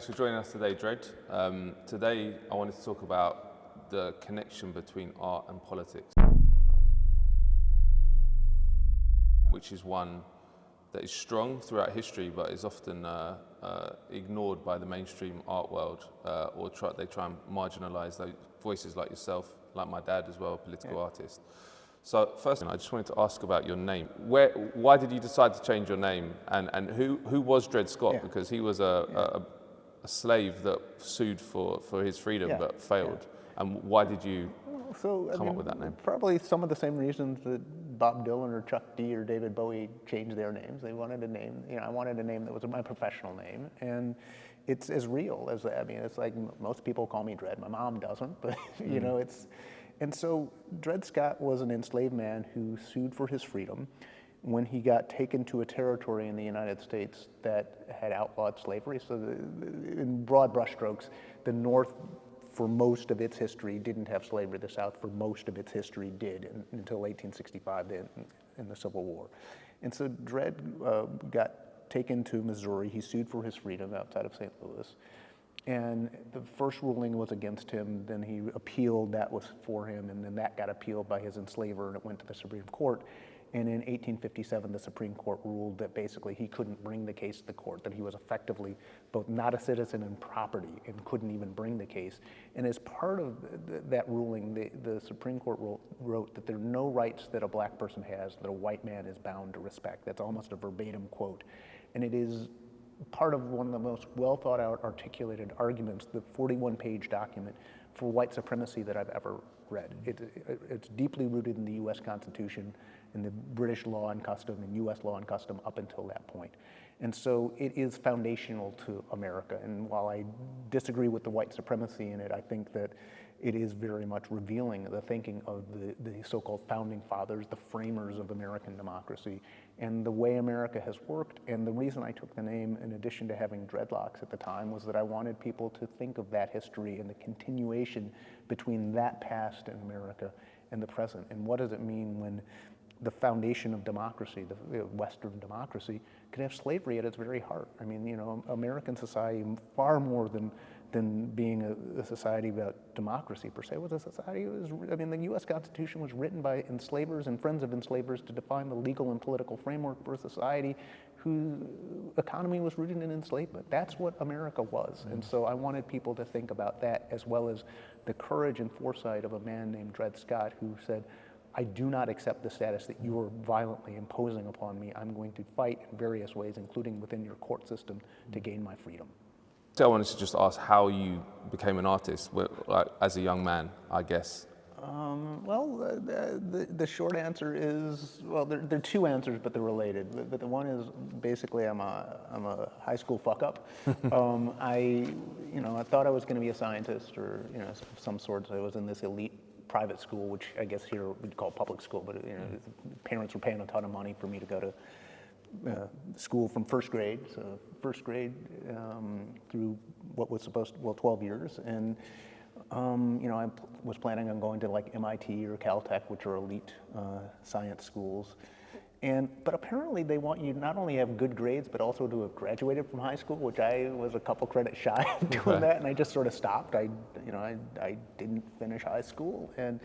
Thanks for joining us today, Dred. Today, I wanted to talk about the connection between art and politics, which is one that is strong throughout history, but is often ignored by the mainstream art world, or they try and marginalize those voices like yourself, like my dad as well, a political artist. So first, I just wanted to ask about your name. Why did you decide to change your name, and who was Dred Scott? Because he was a slave that sued for his freedom but failed. And why did you come up with that name? Probably some of the same reasons that Bob Dylan or Chuck D or David Bowie changed their names. They wanted a name, I wanted a name that was my professional name, and it's as real as that. I mean, it's like most people call me Dred. My mom doesn't, but it's. And so Dred Scott was an enslaved man who sued for his freedom when he got taken to a territory in the United States that had outlawed slavery. So in broad brushstrokes, the North, for most of its history, didn't have slavery. The South, for most of its history, did until 1865 in the Civil War. And so Dred got taken to Missouri. He sued for his freedom outside of St. Louis. And the first ruling was against him, then he appealed, that was for him, and then that got appealed by his enslaver, and it went to the Supreme Court. And in 1857, the Supreme Court ruled that basically he couldn't bring the case to the court, that he was effectively both not a citizen and property, and couldn't even bring the case. And as part of that ruling, the Supreme Court wrote that there are no rights that a black person has that a white man is bound to respect. That's almost a verbatim quote. And it is part of one of the most well thought out, articulated arguments, the 41-page document for white supremacy that I've ever read. It's deeply rooted in the US Constitution, in the British law and custom, and US law and custom up until that point. And so it is foundational to America. And while I disagree with the white supremacy in it, I think that it is very much revealing the thinking of the so-called founding fathers, the framers of American democracy, and the way America has worked. And the reason I took the name, in addition to having dreadlocks at the time, was that I wanted people to think of that history and the continuation between that past in America and the present. And what does it mean when the foundation of democracy, the Western democracy, could have slavery at its very heart? I mean, American society, far more than being a society about democracy per se, was a society, the US Constitution was written by enslavers and friends of enslavers to define the legal and political framework for a society whose economy was rooted in enslavement. That's what America was. And so I wanted people to think about that, as well as the courage and foresight of a man named Dred Scott, who said, I do not accept the status that you are violently imposing upon me. I'm going to fight in various ways, including within your court system, to gain my freedom. So I wanted to just ask how you became an artist, like, as a young man, I guess. The short answer is, well, there are two answers, but they're related. But the one is basically I'm a high school fuck up. I thought I was going to be a scientist or of some sort. So I was in this elite private school, which I guess here we'd call public school, but parents were paying a ton of money for me to go to school from first grade through what was 12 years. And I was planning on going to like MIT or Caltech, which are elite science schools. But apparently they want you not only have good grades, but also to have graduated from high school, which I was a couple credits shy of doing that, and I just sort of stopped. I didn't finish high school, and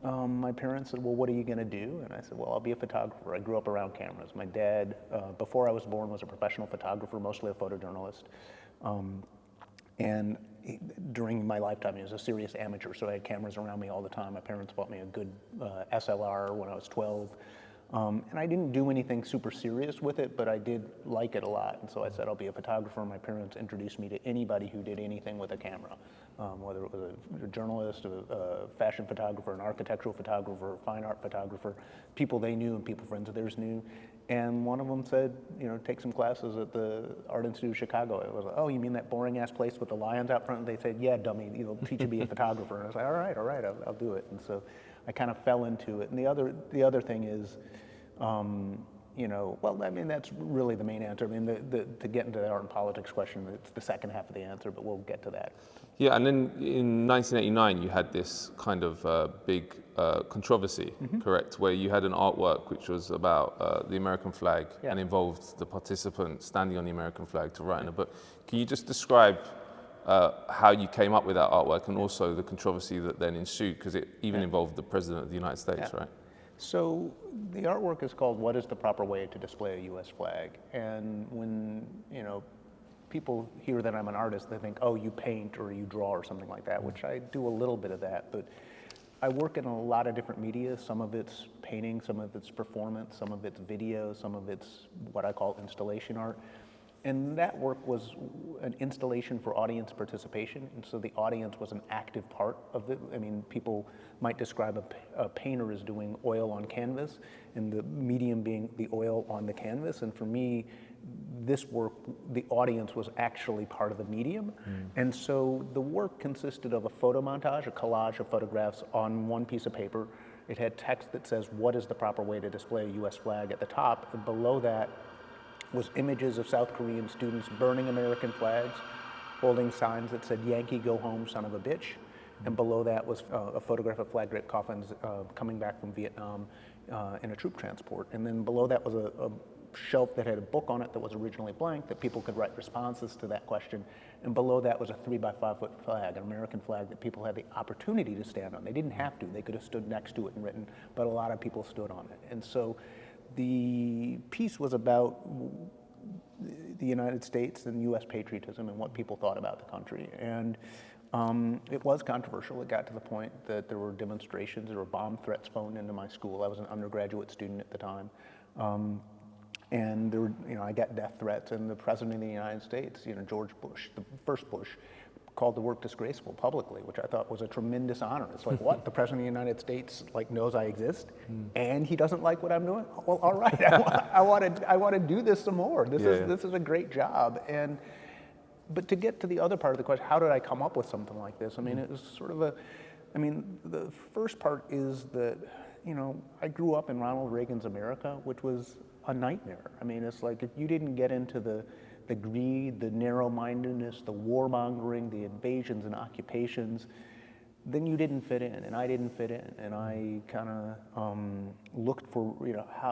my parents said, well, what are you gonna do? And I said, well, I'll be a photographer. I grew up around cameras. My dad, before I was born, was a professional photographer, mostly a photojournalist. And during my lifetime, he was a serious amateur, so I had cameras around me all the time. My parents bought me a good SLR when I was 12. And I didn't do anything super serious with it, but I did like it a lot. And so I said, I'll be a photographer. My parents introduced me to anybody who did anything with a camera, whether it was a journalist, a fashion photographer, an architectural photographer, a fine art photographer, people they knew and people friends of theirs knew. And one of them said, take some classes at the Art Institute of Chicago. I was like, oh, you mean that boring ass place with the lions out front? And they said, yeah, dummy, teach you to be a photographer. And I was like, all right, I'll do it. And so I kind of fell into it. And the other thing is, well, I mean, that's really the main answer. I mean, to get into the art and politics question, it's the second half of the answer, but we'll get to that. Yeah, and then in 1989, you had this kind of big controversy, correct, where you had an artwork which was about the American flag and involved the participant standing on the American flag to write in a book. Can you just describe how you came up with that artwork and also the controversy that then ensued, because it even involved the President of the United States, right? So the artwork is called "What is the Proper Way to Display a U.S. Flag?" And when people hear that I'm an artist, they think, oh, you paint or you draw or something like that, which I do a little bit of that. But I work in a lot of different media. Some of it's painting, some of it's performance, some of it's video, some of it's what I call installation art. And that work was an installation for audience participation, and so the audience was an active part of it. I mean, people might describe a painter as doing oil on canvas, and the medium being the oil on the canvas. And for me, this work, the audience was actually part of the medium. And so the work consisted of a photo montage, a collage of photographs on one piece of paper. It had text that says, what is the proper way to display a US flag at the top, and below that was images of South Korean students burning American flags, holding signs that said, Yankee, go home, son of a bitch. And below that was a photograph of flag-draped coffins coming back from Vietnam in a troop transport. And then below that was a shelf that had a book on it that was originally blank, that people could write responses to that question. And below that was a 3x5 foot flag, an American flag that people had the opportunity to stand on. They didn't have to, they could have stood next to it and written, but a lot of people stood on it. And so the piece was about the United States and US patriotism and what people thought about the country. And it was controversial. It got to the point that there were demonstrations, there were bomb threats phoned into my school. I was an undergraduate student at the time. And there were, I got death threats, and the President of the United States, George Bush, the first Bush, called the work disgraceful publicly, which I thought was a tremendous honor. It's like, what? The President of the United States knows I exist, and he doesn't like what I'm doing? Well, all right, I want to do this some more. This is a great job. But to get to the other part of the question, how did I come up with something like this? I mean, it was sort of the first part is that, I grew up in Ronald Reagan's America, which was a nightmare. I mean, it's like if you didn't get into the greed, the narrow-mindedness, the warmongering, the invasions and occupations, then you didn't fit in, and I didn't fit in. And I kind of looked for,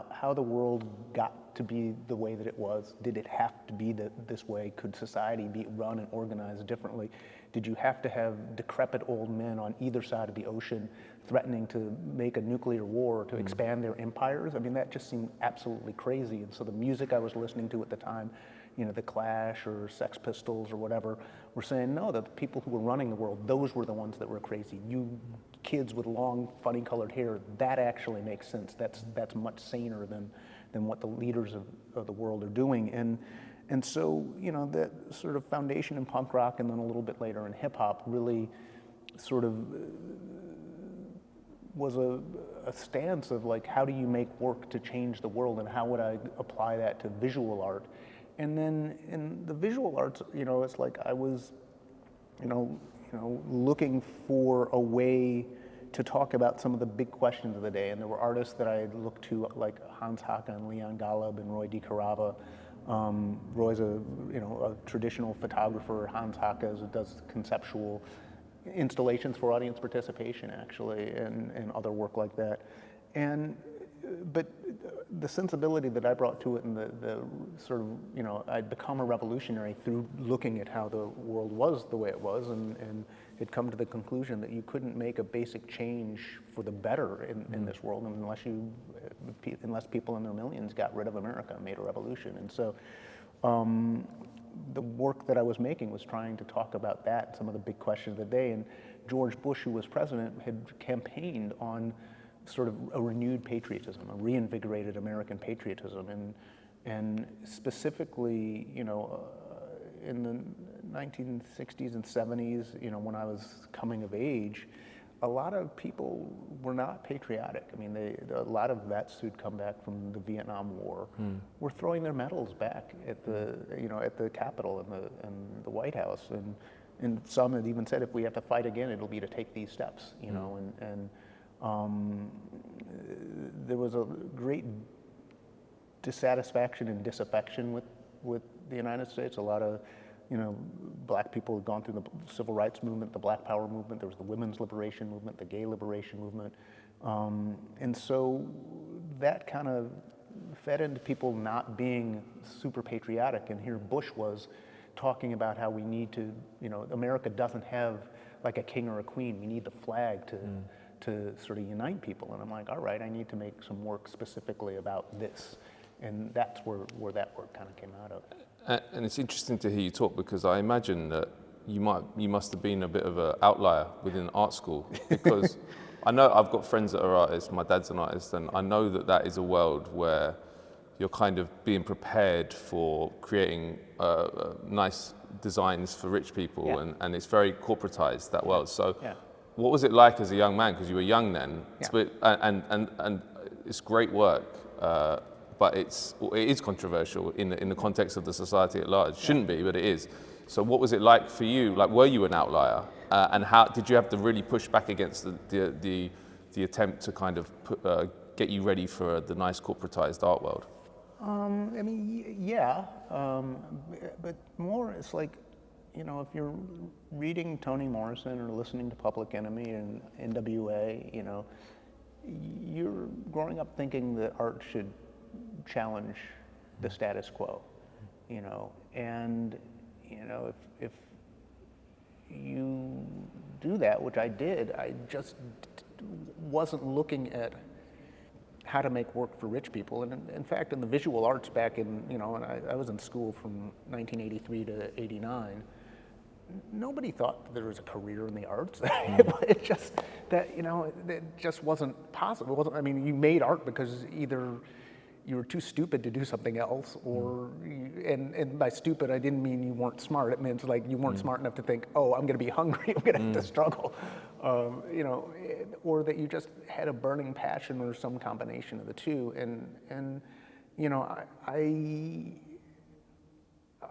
how the world got to be the way that it was. Did it have to be this way? Could society be run and organized differently? Did you have to have decrepit old men on either side of the ocean threatening to make a nuclear war to expand their empires? I mean, that just seemed absolutely crazy. And so the music I was listening to at the time, the Clash or Sex Pistols or whatever, were saying, no, the people who were running the world, those were the ones that were crazy. You kids with long, funny colored hair, that actually makes sense. That's much saner than what the leaders of the world are doing. And so, that sort of foundation in punk rock and then a little bit later in hip hop really sort of was a stance of how do you make work to change the world, and how would I apply that to visual art? And then in the visual arts, it's like I was, looking for a way to talk about some of the big questions of the day. And there were artists that I looked to, like Hans Hacke and Leon Golub and Roy DiCarava. Roy's a traditional photographer. Hans Hacke does conceptual installations for audience participation, actually, and other work like that. But the sensibility that I brought to it, and the sort of, I'd become a revolutionary through looking at how the world was the way it was, and had come to the conclusion that you couldn't make a basic change for the better in this world unless people in their millions got rid of America and made a revolution. And so the work that I was making was trying to talk about that, some of the big questions of the day. And George Bush, who was president, had campaigned on sort of a renewed patriotism, a reinvigorated American patriotism, and specifically, in the 1960s and 70s, when I was coming of age, a lot of people were not patriotic. I mean, a lot of vets who'd come back from the Vietnam War were throwing their medals back at the Capitol and the White House, and some had even said, if we have to fight again, it'll be to take these steps, there was a great dissatisfaction and disaffection with the United States. A lot of, black people have gone through the civil rights movement, the Black Power movement, there was the women's liberation movement, the gay liberation movement. And so that kind of fed into people not being super patriotic. And here Bush was talking about how we need to, America doesn't have like a king or a queen. We need the flag to sort of unite people. And I'm like, all right, I need to make some work specifically about this. And that's where that work kind of came out of. And it's interesting to hear you talk, because I imagine that you must have been a bit of an outlier within art school, because I know I've got friends that are artists, my dad's an artist, and I know that is a world where you're kind of being prepared for creating nice designs for rich people, Yeah. and it's very corporatized, that world. So Yeah. what was it like as a young man, because you were young then, Yeah. and it's great work, but it is controversial in the context of the society at large. Shouldn't be, but it is. So what was it like for you? Like, were you an outlier? And how did you have to really push back against the attempt to kind of get you ready for the nice corporatized art world? I mean, yeah, but more it's like, if you're reading Toni Morrison or listening to Public Enemy and NWA, you're growing up thinking that art should challenge the status quo, and if you do that, which I did, I just wasn't looking at how to make work for rich people. And in fact, in the visual arts back in, and I was in school from 1983 to 89, nobody thought that there was a career in the arts. It just, it just wasn't possible. It wasn't, I mean, you made art because either you were too stupid to do something else, or, and by stupid, I didn't mean you weren't smart. It meant like you weren't smart enough to think, oh, I'm gonna be hungry, I'm gonna have to struggle. Or that you just had a burning passion or some combination of the two. And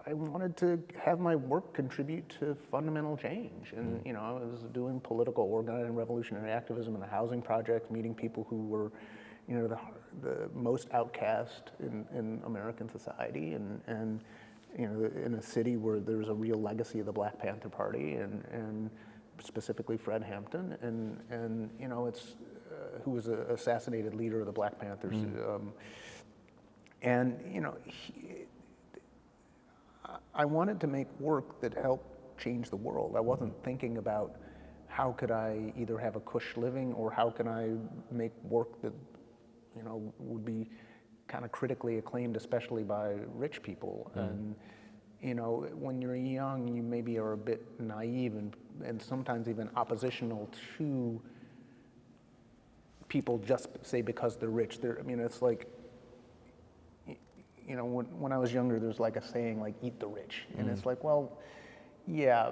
I wanted to have my work contribute to fundamental change. And, I was doing political organizing and revolutionary activism in the housing project, meeting people who were, the most outcast in American society, and in a city where there's a real legacy of the Black Panther Party, and specifically Fred Hampton, and it's who was an assassinated leader of the Black Panthers, I wanted to make work that helped change the world. I wasn't thinking about how could I either have a cush living or how can I make work that would be kind of critically acclaimed, especially by rich people. And when you're young, you maybe are a bit naive and sometimes even oppositional to people just say because they're rich. It's like, when I was younger, there's like a saying like, eat the rich. And it's like, well, yeah,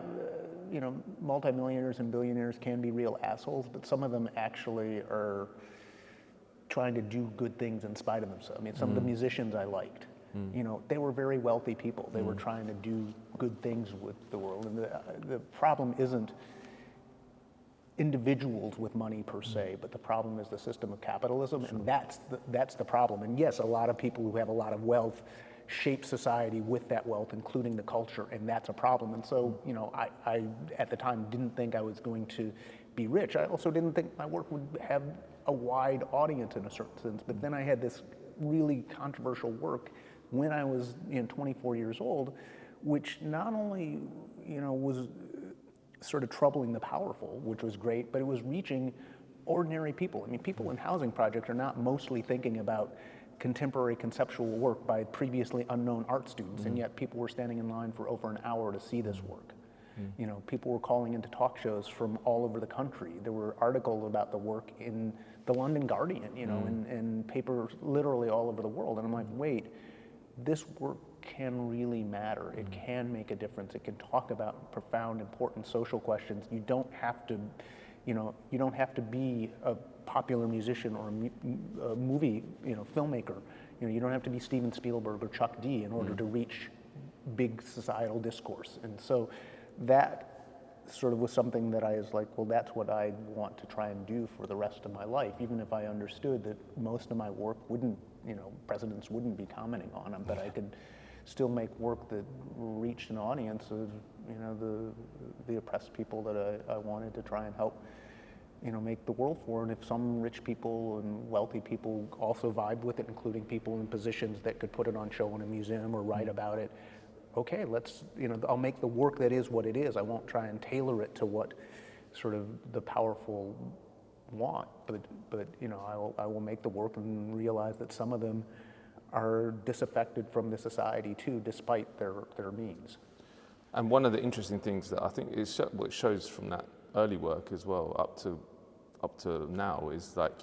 multimillionaires and billionaires can be real assholes, but some of them actually are trying to do good things in spite of themselves. I mean, some of the musicians I liked, they were very wealthy people. They were trying to do good things with the world. And the problem isn't individuals with money per se, but the problem is the system of capitalism, and that's the problem. And yes, a lot of people who have a lot of wealth shape society with that wealth, including the culture, and that's a problem. And so, I at the time didn't think I was going to be rich. I also didn't think my work would have a wide audience in a certain sense. But then I had this really controversial work when I was 24 years old, which not only was sort of troubling the powerful, which was great, but it was reaching ordinary people. I mean, people in housing projects are not mostly thinking about contemporary conceptual work by previously unknown art students, and yet people were standing in line for over an hour to see this work. People were calling into talk shows from all over the country. There were articles about the work in the London Guardian, and papers literally all over the world. And I'm like, wait, this work can really matter. It can make a difference. It can talk about profound, important social questions. You don't have to, you don't have to be a popular musician or a movie, filmmaker. You don't have to be Steven Spielberg or Chuck D in order to reach big societal discourse. And so that sort of was something that I was like, well, that's what I want to try and do for the rest of my life, even if I understood that most of my work wouldn't, presidents wouldn't be commenting on them, but I could still make work that reached an audience of, the oppressed people that I wanted to try and help, make the world for. And if some rich people and wealthy people also vibe with it, including people in positions that could put it on show in a museum or write about it, okay, let's, I'll make the work that is what it is. I won't try and tailor it to what sort of the powerful want, but I will make the work and realize that some of them are disaffected from the society too, despite their means. And one of the interesting things that I think is what shows from that early work as well up to now is like,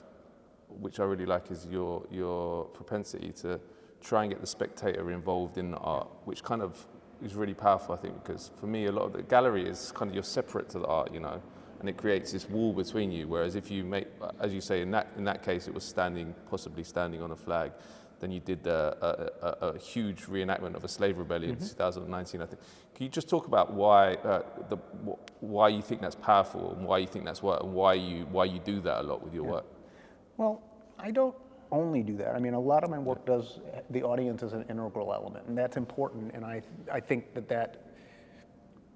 which I really like, is your propensity to try and get the spectator involved in the art, which kind of is really powerful, I think, because for me, a lot of the gallery is kind of, you're separate to the art, and it creates this wall between you. Whereas if you make, as you say, in that case, it was possibly standing on a flag. Then you did a huge reenactment of a slave rebellion in 2019, I think. Can you just talk about why you think that's powerful and why you think that's what, and why you do that a lot with your work? Well, I don't only do that. I mean, a lot of my work does the audience as an integral element, and that's important. And I think that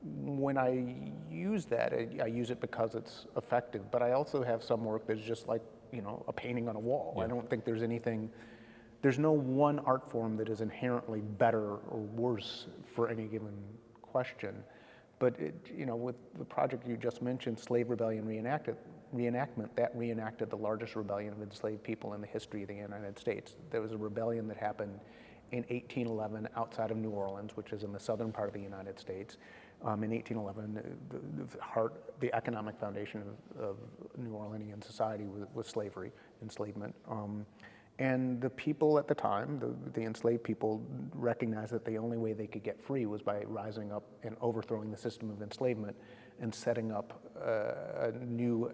when I use that, I use it because it's effective. But I also have some work that's just like, a painting on a wall. Yeah. I don't think there's no one art form that is inherently better or worse for any given question. But with the project you just mentioned, Slave Rebellion Reenactment, that reenacted the largest rebellion of enslaved people in the history of the United States. There was a rebellion that happened in 1811 outside of New Orleans, which is in the southern part of the United States. In 1811, the economic foundation of New Orleanian society was slavery, enslavement. And the people at the time, the enslaved people, recognized that the only way they could get free was by rising up and overthrowing the system of enslavement and setting up a new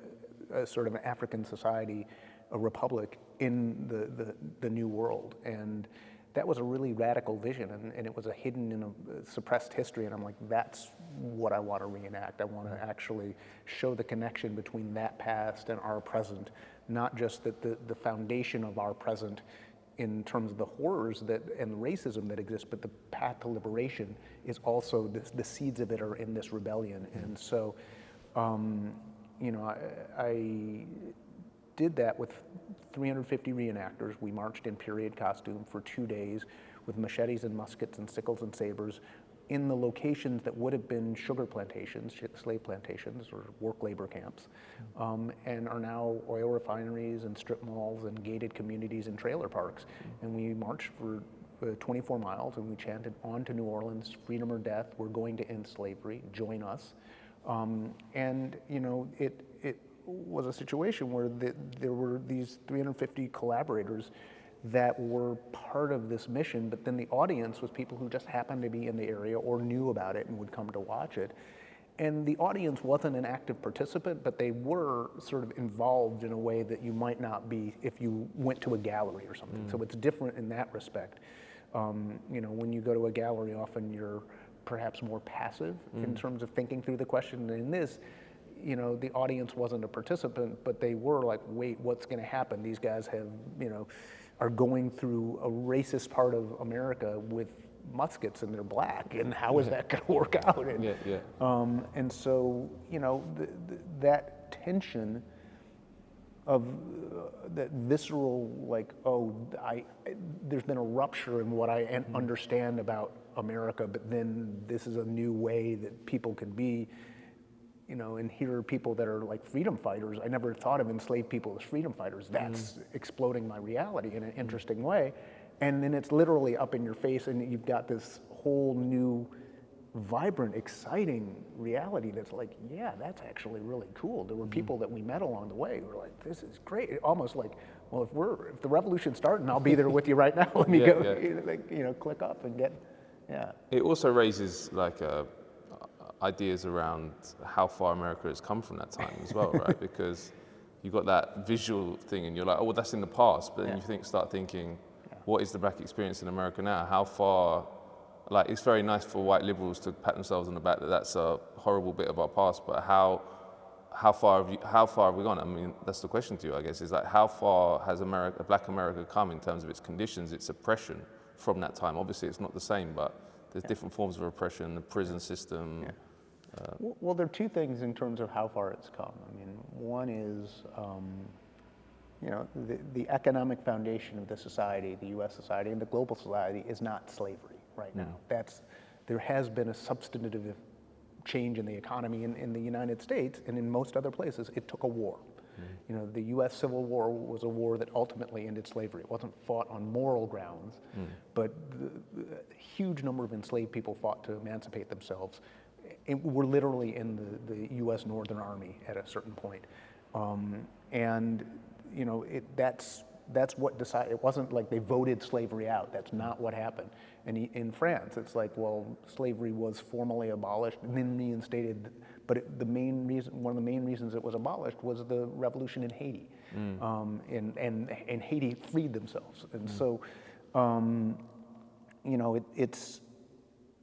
sort of an African society, a republic in the New World. And that was a really radical vision, and it was a hidden in a suppressed history, and I'm like, that's what I want to reenact. I want to actually show the connection between that past and our present, not just that the foundation of our present in terms of the horrors and the racism that exists, but the path to liberation is also, the seeds of it are in this rebellion. And so, I did that with 350 reenactors. We marched in period costume for 2 days with machetes and muskets and sickles and sabers in the locations that would have been sugar plantations, slave plantations, or work labor camps, and are now oil refineries and strip malls and gated communities and trailer parks. And we marched for 24 miles and we chanted, "On to New Orleans, freedom or death, we're going to end slavery, join us." And it was a situation where there were these 350 collaborators that were part of this mission, but then the audience was people who just happened to be in the area or knew about it and would come to watch it. And the audience wasn't an active participant, but they were sort of involved in a way that you might not be if you went to a gallery or something. So it's different in that respect. When you go to a gallery, often you're perhaps more passive in terms of thinking through the question. And in this, the audience wasn't a participant, but they were like, wait, what's going to happen? These guys are going through a racist part of America with muskets and they're black, and how is that going to work out? And, and so, that tension of that visceral, like, there's been a rupture in what I understand about America, but then this is a new way that people can be, and here are people that are like freedom fighters. I never thought of enslaved people as freedom fighters. That's exploding my reality in an interesting way. And then it's literally up in your face, and you've got this whole new, vibrant, exciting reality that's like, yeah, that's actually really cool. There were people that we met along the way who were like, this is great. Almost like, well, if the revolution's starting, I'll be there with you right now. Let me go, click up and get, It also raises like ideas around how far America has come from that time as well, right? Because you got that visual thing and you're like, oh, well, that's in the past. But then you start thinking, what is the black experience in America now? How far like, it's very nice for white liberals to pat themselves on the back that that's a horrible bit of our past, but how far have we gone? I mean, that's the question to you, I guess, is like, how far has Black America come in terms of its conditions, its oppression from that time? Obviously, it's not the same, but there's different forms of oppression, the prison system. Yeah. Well, there are two things in terms of how far it's come. I mean, one is, you know, the economic foundation of the society, the U.S. society and the global society, is not slavery right now. There has been a substantive change in the economy in the United States, and in most other places, it took a war. You know, the U.S. Civil War was a war that ultimately ended slavery. It wasn't fought on moral grounds, but a huge number of enslaved people fought to emancipate themselves. Were literally in the U.S. Northern Army at a certain point. And, you know, that's what decided. It wasn't like they voted slavery out. That's not what happened. And in France, it's like, well, slavery was formally abolished and then reinstated. But one of the main reasons it was abolished was the revolution in Haiti. And Haiti freed themselves. And so, you know, it's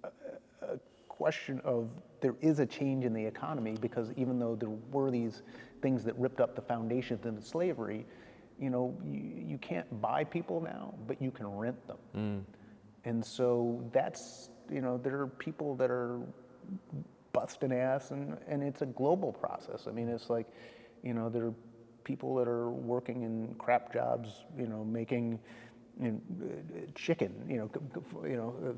a question of, there is a change in the economy, because even though there were these things that ripped up the foundations of slavery, you know, you can't buy people now, but you can rent them. And so that's, you know, there are people that are busting ass, and it's a global process. I mean, it's like, you know, there are people that are working in crap jobs, you know, making chicken,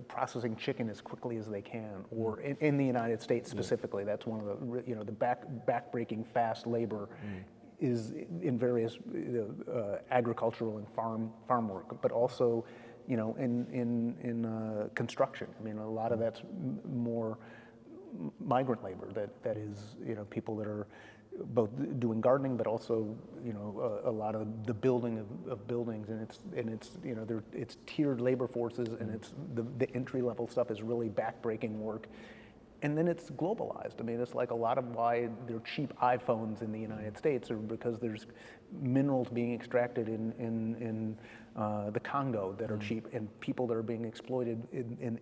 processing chicken as quickly as they can, or in the United States specifically. That's one of the, you know, the back-breaking fast labor is in various agricultural and farm work, but also, you know, in construction. I mean, a lot of that's more migrant labor that is, you know, people that are both doing gardening, but also, you know, a lot of the building of buildings, and it's you know, it's tiered labor forces, and it's the entry level stuff is really backbreaking work. And then it's globalized. I mean, it's like a lot of why there are cheap iPhones in the United States are because there's minerals being extracted in the Congo that are cheap, and people that are being exploited in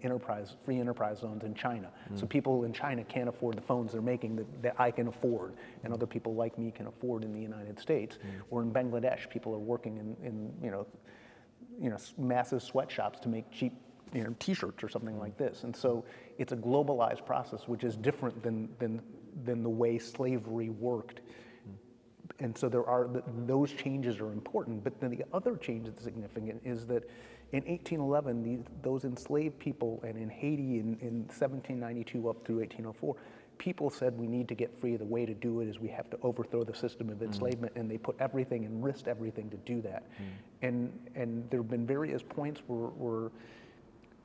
free enterprise zones in China. So people in China can't afford the phones they're making that I can afford, and other people like me can afford in the United States. Or in Bangladesh, people are working in you know, massive sweatshops to make cheap, you know, T-shirts or something like this. And so it's a globalized process, which is different than the way slavery worked. And so those changes are important. But then the other change that's significant is that in 1811, those enslaved people, and in Haiti in 1792 up through 1804, people said, we need to get free. The way to do it is we have to overthrow the system of enslavement, and they put everything and risked everything to do that. And there have been various points where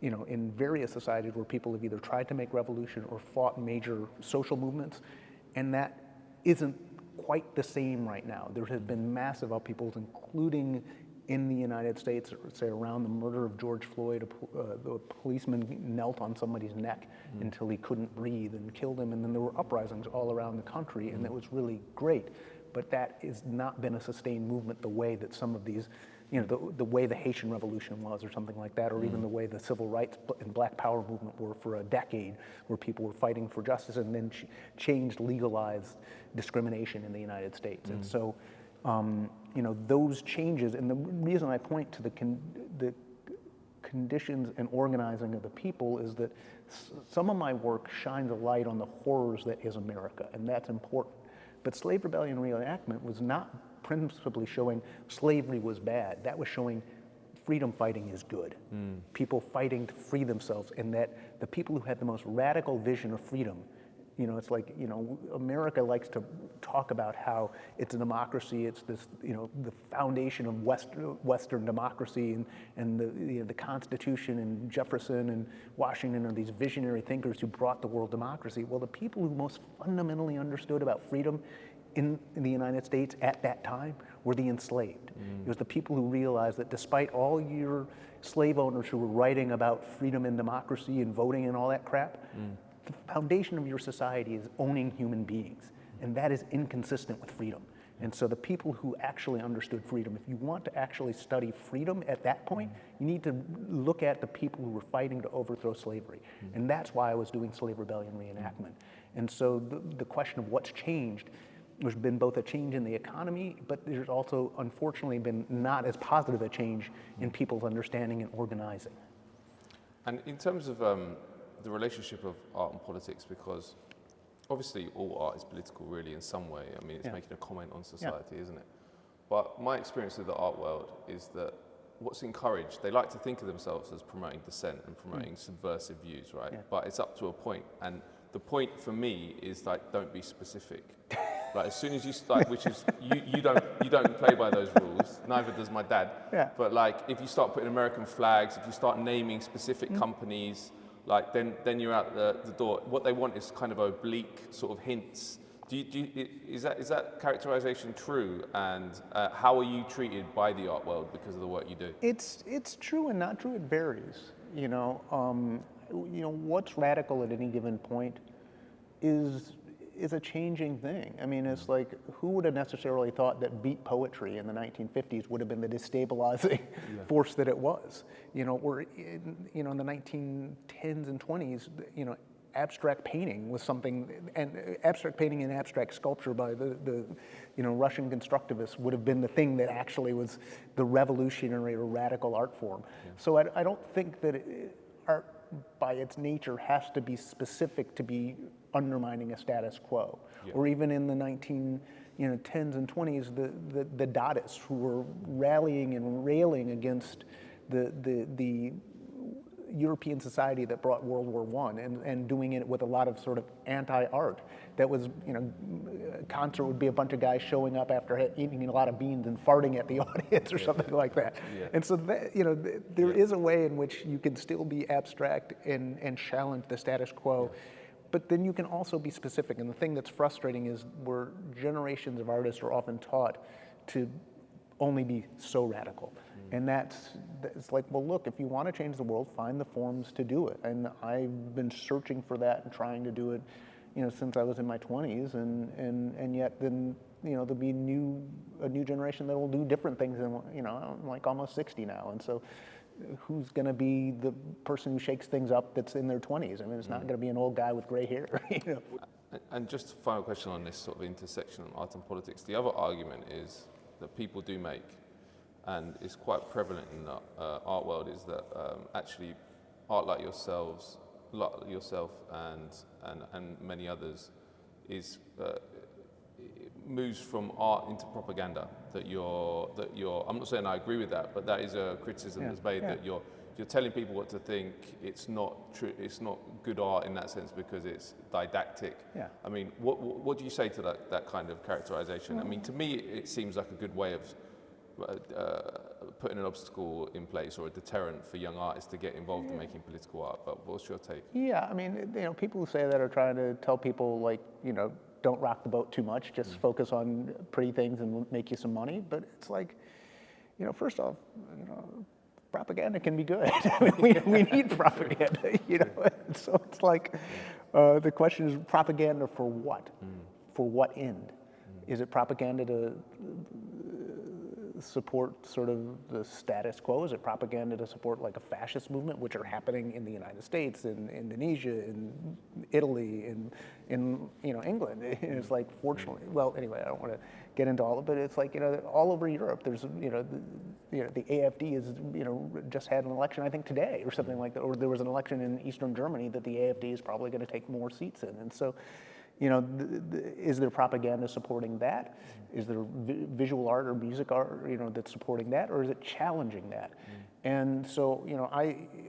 you know, in various societies where people have either tried to make revolution or fought major social movements, and that isn't quite the same right now. There have been massive upheavals, including in the United States, say around the murder of George Floyd. The policeman knelt on somebody's neck until he couldn't breathe and killed him, and then there were uprisings all around the country, and that was really great. But that has not been a sustained movement the way that some of these, you know, the way the Haitian Revolution was, or something like that, or even the way the civil rights and Black Power movement were for a decade, where people were fighting for justice, and then changed, legalized discrimination in the United States. And so, you know, those changes, and the reason I point to the conditions and organizing of the people is that some of my work shines a light on the horrors that is America, and that's important. But slave rebellion reenactment was not principally showing slavery was bad. That was showing freedom fighting is good. People fighting to free themselves, and that the people who had the most radical vision of freedom, you know, it's like, you know, America likes to talk about how it's a democracy, it's this, you know, the foundation of Western democracy, and the, you know, the Constitution, and Jefferson and Washington are these visionary thinkers who brought the world democracy. Well, the people who most fundamentally understood about freedom in the United States at that time were the enslaved. It was the people who realized that despite all your slave owners who were writing about freedom and democracy and voting and all that crap, the foundation of your society is owning human beings, and that is inconsistent with freedom. And so the people who actually understood freedom, if you want to actually study freedom at that point, you need to look at the people who were fighting to overthrow slavery. And that's why I was doing slave rebellion reenactment. And so the question of what's changed, there's been both a change in the economy, but there's also unfortunately been not as positive a change in people's understanding and organizing. And in terms of the relationship of art and politics, because obviously all art is political really in some way. I mean, it's making a comment on society, isn't it? But my experience with the art world is that what's encouraged, they like to think of themselves as promoting dissent and promoting subversive views, right? Yeah. But it's up to a point. And the point for me is like, don't be specific. Like as soon as you start, which is, you don't play by those rules, neither does my dad. Yeah. But like, if you start putting American flags, if you start naming specific companies, like then you're out the door. What they want is kind of oblique sort of hints. Is that characterization true? And how are you treated by the art world because of the work you do? It's true and not true. It varies. You know, what's radical at any given point is a changing thing. I mean, it's like, who would have necessarily thought that beat poetry in the 1950s would have been the destabilizing force that it was? You know, or in the 1910s and 20s, abstract painting was something, and abstract painting and abstract sculpture by the Russian constructivists would have been the thing that actually was the revolutionary or radical art form. Yeah. So I don't think that art by its nature has to be specific to be undermining a status quo. Yeah. Or even in the 1910s and 20s, the Daddists who were rallying and railing against the European society that brought World War I and doing it with a lot of sort of anti-art. That was, a concert would be a bunch of guys showing up after eating a lot of beans and farting at the audience or something like that. Yeah. And so that, there is a way in which you can still be abstract and challenge the status quo. Yeah. But then you can also be specific. And the thing that's frustrating is where generations of artists are often taught to only be so radical. And it's like, well, look, if you want to change the world, find the forms to do it. And I've been searching for that and trying to do it, since I was in my 20s. And yet then, there'll be a new generation that will do different things. And, I'm like almost 60 now. And so who's going to be the person who shakes things up that's in their 20s? I mean, it's not going to be an old guy with gray hair, And just a final question on this sort of intersection of art and politics. The other argument is that people do make, and it's quite prevalent in the art world, is that actually art like yourself and many others is moves from art into propaganda. That you're I'm not saying I agree with that, but that is a criticism that's made, that you're telling people what to think. It's not true. It's not good art in that sense because it's didactic. Yeah. I mean, what do you say to that kind of characterization? I mean, to me, it seems like a good way of putting an obstacle in place or a deterrent for young artists to get involved in making political art. But what's your take? Yeah, I mean, people who say that are trying to tell people, like, don't rock the boat too much, just focus on pretty things and make you some money. But it's like, first off, propaganda can be good. I mean, we need propaganda, So it's like, the question is, propaganda for what? For what end? Is it propaganda to support sort of the status quo? Is it propaganda to support like a fascist movement, which are happening in the United States, in Indonesia, in Italy, in England? It's like, fortunately, well, anyway, I don't want to get into all of it, but it's like, all over Europe, there's, the AfD is, just had an election, I think today or something like that, or there was an election in Eastern Germany that the AfD is probably going to take more seats in. And so, is there propaganda supporting that? Is there visual art or music art, that's supporting that, or is it challenging that? And so,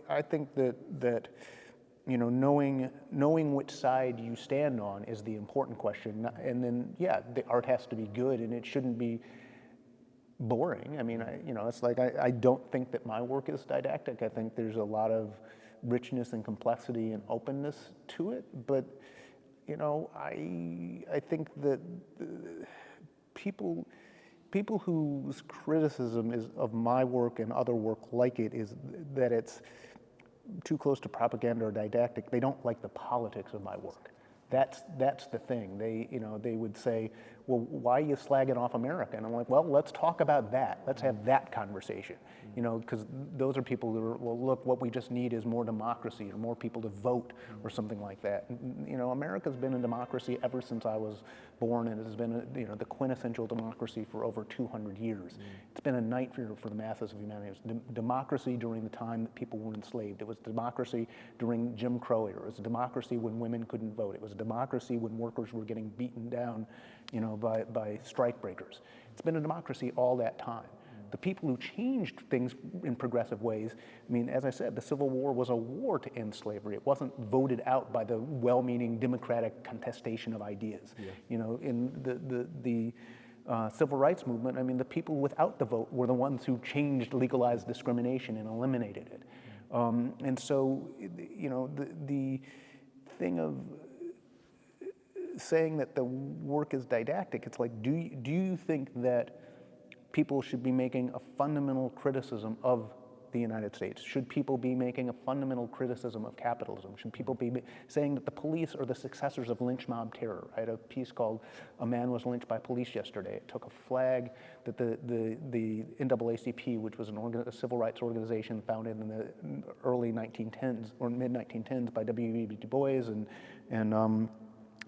I think that knowing which side you stand on is the important question. And then, the art has to be good, and it shouldn't be boring. I mean, it's like I don't think that my work is didactic. I think there's a lot of richness and complexity and openness to it, but I think that people whose criticism is of my work and other work like it is that it's too close to propaganda or didactic. They don't like the politics of my work. That's the thing. They would say, well, why are you slagging off America? And I'm like, well, let's talk about that. Let's have that conversation. You know, because those are people who are, well, look, what we just need is more democracy or more people to vote or something like that. And, you know, America's been a democracy ever since I was born, and it has been, you know, the quintessential democracy for over 200 years. It's been a nightmare for the masses of humanity. It was democracy during the time that people were enslaved. It was democracy during Jim Crow era. It was a democracy when women couldn't vote. It was a democracy when workers were getting beaten down, you know, by strike breakers. It's been a democracy all that time. The people who changed things in progressive ways, I mean, as I said, the Civil War was a war to end slavery. It wasn't voted out by the well-meaning democratic contestation of ideas. You know, in the civil rights movement, I mean, the people without the vote were the ones who changed legalized discrimination and eliminated it. And so, you know, the thing of saying that the work is didactic, it's like, do you think that people should be making a fundamental criticism of the United States? Should people be making a fundamental criticism of capitalism? Should people be saying that the police are the successors of lynch mob terror? I had a piece called "A Man Was Lynched by Police Yesterday." It took a flag that the NAACP, which was a civil rights organization founded in the early 1910s or mid 1910s by W.E.B. Du Bois and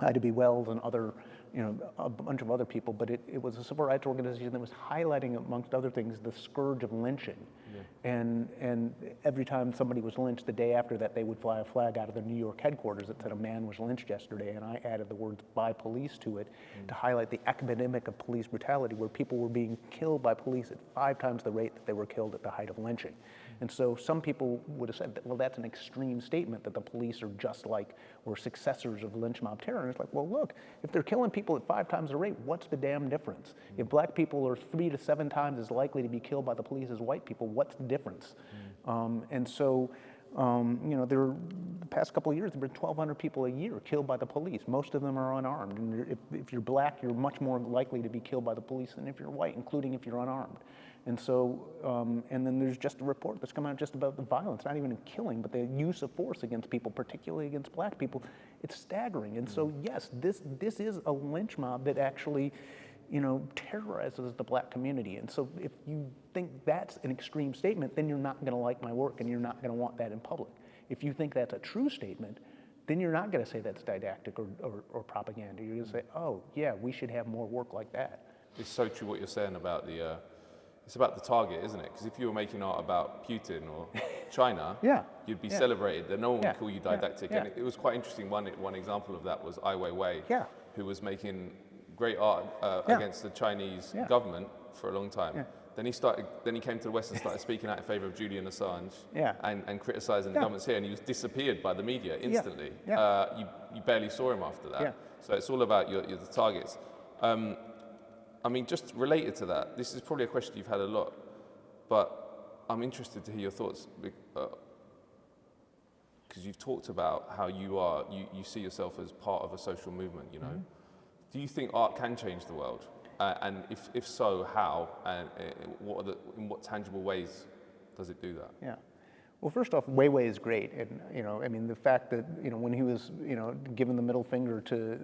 Ida B. Wells and other, you know, a bunch of other people, but it was a civil rights organization that was highlighting, amongst other things, the scourge of lynching. And every time somebody was lynched, the day after that, they would fly a flag out of the New York headquarters that said, "A man was lynched yesterday," and I added the words "by police" to it to highlight the epidemic of police brutality, where people were being killed by police at 5 times the rate that they were killed at the height of lynching. And so some people would have said, that, well, that's an extreme statement, that the police are just like, or successors of lynch mob terror. And it's like, well, look, if they're killing people at 5 times the rate, what's the damn difference? If black people are 3 to 7 times as likely to be killed by the police as white people, what's the difference? And so, you know, the past couple of years, there have been 1,200 people a year killed by the police. Most of them are unarmed. And if you're black, you're much more likely to be killed by the police than if you're white, including if you're unarmed. And so, and then there's just a report that's come out just about the violence, not even in killing, but the use of force against people, particularly against black people. It's staggering. And so, yes, this is a lynch mob that actually, you know, terrorizes the black community. And so if you think that's an extreme statement, then you're not going to like my work and you're not going to want that in public. If you think that's a true statement, then you're not going to say that's didactic or propaganda. You're going to say, oh, yeah, we should have more work like that. It's so true what you're saying about it's about the target, isn't it? Because if you were making art about Putin or China, you'd be celebrated, then no one would call you didactic. And it was quite interesting, one example of that was Ai Weiwei, who was making great art against the Chinese government for a long time. Then he came to the West and started speaking out in favor of Julian Assange and criticizing the governments here, and he was disappeared by the media instantly. You barely saw him after that. So it's all about the targets. I mean, just related to that, this is probably a question you've had a lot, but I'm interested to hear your thoughts because you've talked about how you see yourself as part of a social movement, you know. Do you think art can change the world? And if so, how? And in what tangible ways does it do that? Yeah. Well, first off, Weiwei is great, and you know, I mean, the fact that when he was given the middle finger to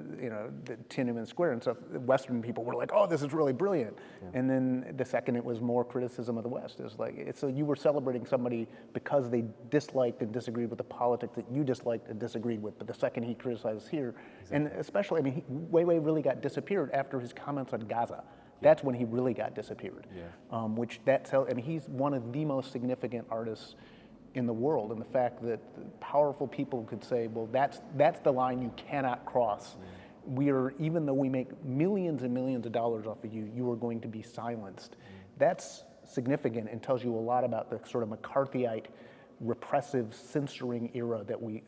the Tiananmen Square and stuff, Western people were like, "Oh, this is really brilliant," and then the second it was more criticism of the West. It was like so you were celebrating somebody because they disliked and disagreed with the politics that you disliked and disagreed with, but the second he criticizes here, and especially, I mean, Weiwei really got disappeared after his comments on Gaza. That's when he really got disappeared. Which and he's one of the most significant artists in the world, and the fact that powerful people could say, well, that's the line you cannot cross. Even though we make millions and millions of dollars off of you, you are going to be silenced. That's significant and tells you a lot about the sort of McCarthyite, repressive, censoring era that we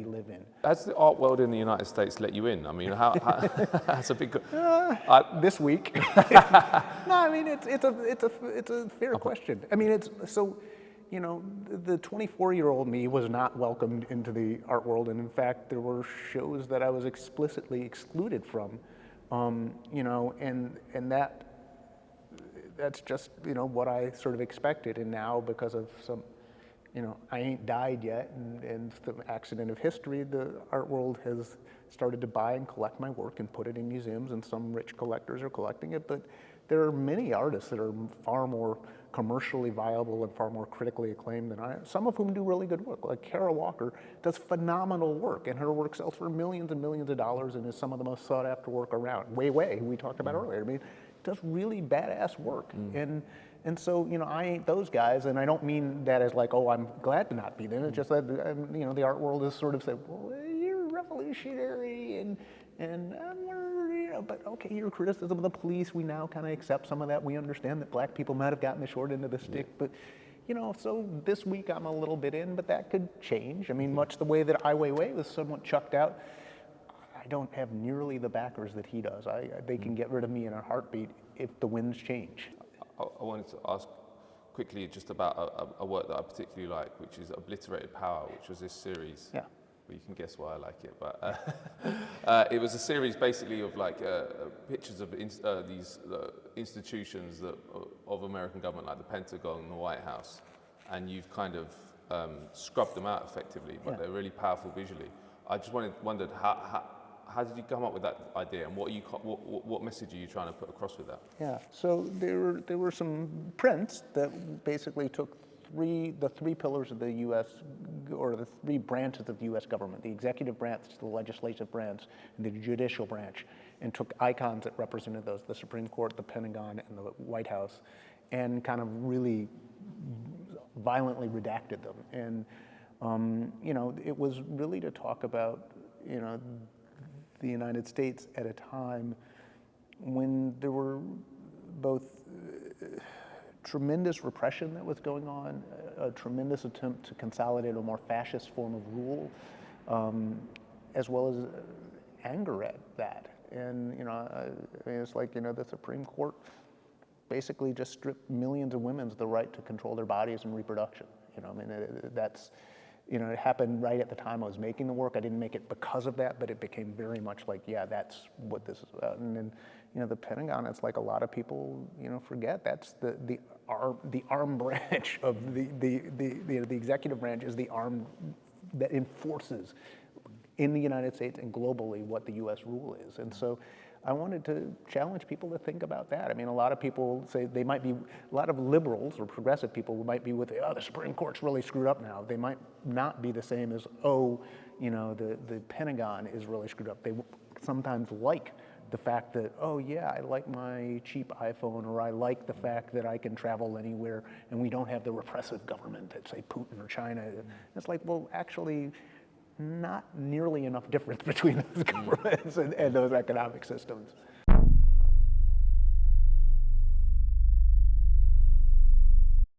live in. Has the art world in the United States let you in? I mean, how that's a big. This week. No, I mean it's a fair question. I mean the 24-year-old me was not welcomed into the art world, and in fact, there were shows that I was explicitly excluded from, and that's just what I sort of expected. And now, because of some I ain't died yet, and the accident of history, the art world has started to buy and collect my work and put it in museums, and some rich collectors are collecting it, but there are many artists that are far more commercially viable and far more critically acclaimed than I am, some of whom do really good work. Like Kara Walker does phenomenal work, and her work sells for millions and millions of dollars and is some of the most sought after work around. Weiwei, who we talked about earlier, I mean, does really badass work. And so, I ain't those guys, and I don't mean that as like, oh, I'm glad to not be them. It's just that, the art world has sort of said, well, you're revolutionary, and but okay, your criticism of the police, we now kind of accept some of that. We understand that black people might have gotten the short end of the stick, but, so this week I'm a little bit in, but that could change. I mean, much the way that Ai Weiwei was somewhat chucked out, I don't have nearly the backers that he does. They can get rid of me in a heartbeat if the winds change. I wanted to ask quickly just about a work that I particularly like, which is Obliterated Power, which was this series. Yeah. Well, you can guess why I like it, but it was a series basically of like pictures of these institutions of American government, like the Pentagon and the White House, and you've kind of scrubbed them out effectively, but they're really powerful visually. I just wondered how did you come up with that idea, and what message are you trying to put across with that? Yeah, so there were some prints that basically took the three pillars of the U.S., or the three branches of the U.S. government, the executive branch, the legislative branch, and the judicial branch, and took icons that represented those, the Supreme Court, the Pentagon, and the White House, and kind of really violently redacted them. And, it was really to talk about, the United States at a time when there were both tremendous repression that was going on, a tremendous attempt to consolidate a more fascist form of rule, as well as anger at that. And, it's like, the Supreme Court basically just stripped millions of women the right to control their bodies and reproduction. That's, it happened right at the time I was making the work. I didn't make it because of that, but it became very much like, yeah, that's what this is about. And then, the Pentagon, it's like a lot of people, forget that's the arm branch of the executive branch is the arm that enforces in the United States and globally what the U.S. rule is. And so I wanted to challenge people to think about that. I mean, a lot of people say a lot of liberals or progressive people might be with, the Supreme Court's really screwed up now. They might not be the same as, the Pentagon is really screwed up. They sometimes like the fact that, oh yeah, I like my cheap iPhone, or I like the fact that I can travel anywhere and we don't have the repressive government that, say, Putin or China. It's like, well, actually, not nearly enough difference between those governments and those economic systems.